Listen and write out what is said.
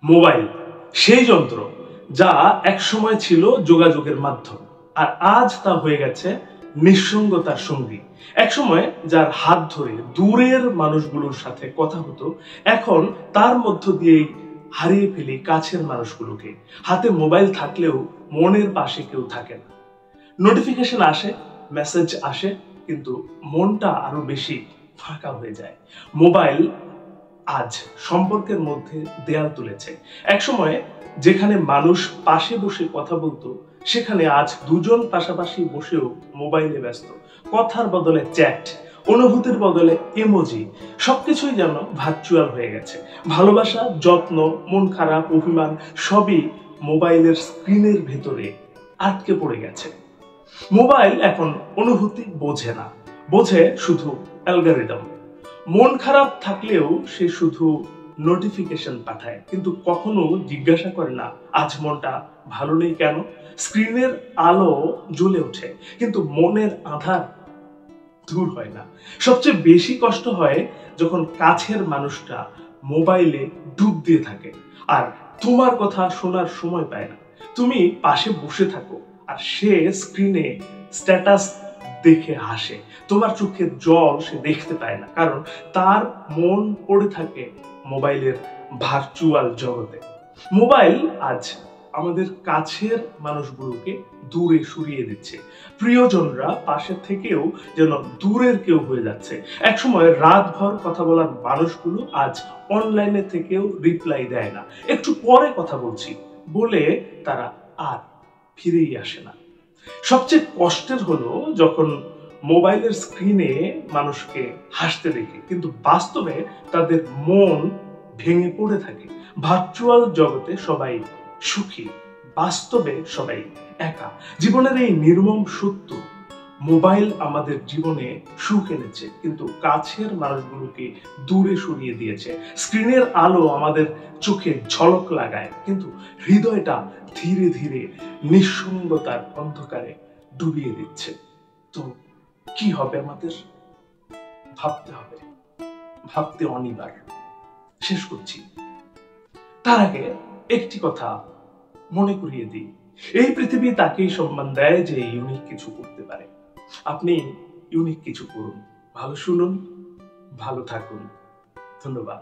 Mobile সেই যন্ত্র যা একসময় ছিল যোগাযোগের মাধ্যম, আর আজ তা হয়ে গেছে নিঃসঙ্গতার সঙ্গী। একসময় যার হাত ধরে দূরের মানুষগুলোর সাথে কথা হতো, এখন তার মধ্য দিয়েই হারিয়ে ফেলি কাছের মানুষগুলোকে। হাতে মোবাইল থাকলেও মনের পাশে কেউ থাকে না। নোটিফিকেশন আসে, মেসেজ আসে, কিন্তু মনটা আরো বেশি ফাঁকা হয়ে যায়। মোবাইল আজ সম্পর্কের মধ্যে দেয়াল তুলেছে। একসময় যেখানে মানুষ পাশে বসে কথা বলতো, সেখানে আজ দুজন পাশাপাশি বসেও মোবাইলে ব্যস্ত। কথার বদলে চ্যাট, অনুভূতির বদলে ইমোজি, সবকিছুই যেন ভার্চুয়াল হয়ে গেছে। ভালোবাসা, যত্ন, মন খারাপ, অভিমান সবই মোবাইলের স্ক্রিনের ভেতরে আটকে পড়ে গেছে। মোবাইল এখন অনুভূতি বোঝে না, বোঝে শুধু অ্যালগরিদম। মন খারাপ থাকলেও সে শুধু নোটিফিকেশন পাঠায়, কিন্তু কখনো জিজ্ঞাসা করে না আজ মনটা ভালো নেই কেন। স্ক্রিনের আলো জ্বলে ওঠে, কিন্তু মনের আধার দূর হয় না। সবচেয়ে বেশি কষ্ট হয় যখন কাছের মানুষটা মোবাইলে ডুব দিয়ে থাকে আর তোমার কথা শোনার সময় পায় না। তুমি পাশে বসে থাকো আর সে স্ক্রিনে স্ট্যাটাস দেখে হাসে। তোমার চোখের জল সে দেখতে পায় না, কারণ তার মন পড়ে থাকে মোবাইলের ভার্চুয়াল জগতে। মোবাইল আজ আমাদের কাছের মানুষগুলোকে দূরে সরিয়ে দিচ্ছে। প্রিয়জনরা পাশে থেকেও যেন দূরের কেউ হয়ে যাচ্ছে। একসময় রাতভর কথা বলার মানুষগুলো আজ অনলাইনে থেকেও রিপ্লাই দেয় না, একটু পরে কথা বলছি বলে তারা আর ফিরেই আসে না। সবচেয়ে কষ্টের হলো যখন মোবাইলের স্ক্রিনে মানুষকে হাসতে দেখে, কিন্তু বাস্তবে তাদের মন ভেঙে পড়ে থাকে। ভার্চুয়াল জগতে সবাই সুখী, বাস্তবে সবাই একা। জীবনের এই নির্মম সত্য, মোবাইল আমাদের জীবনে সুখ এনেছে, কিন্তু কাছের মানুষগুলোকে দূরে সরিয়ে দিয়েছে। স্ক্রিনের আলো আমাদের চোখে ঝলক লাগায়, কিন্তু হৃদয়টা ধীরে ধীরে নিঃসঙ্গতার অন্ধকারে ডুবিয়ে দিচ্ছে। তো কি হবে আমাদের? ভাবতে হবে, ভাবতে অনিবার। শেষ করছি। তার আগে একটি কথা মনে করিয়ে দিই, এই পৃথিবী তাকেই সম্মান দেয় যে ইউনিক কিছু করতে পারে। আপনি ইউনিক কিছু করুন, ভালো শুনুন, ভালো থাকুন। ধন্যবাদ।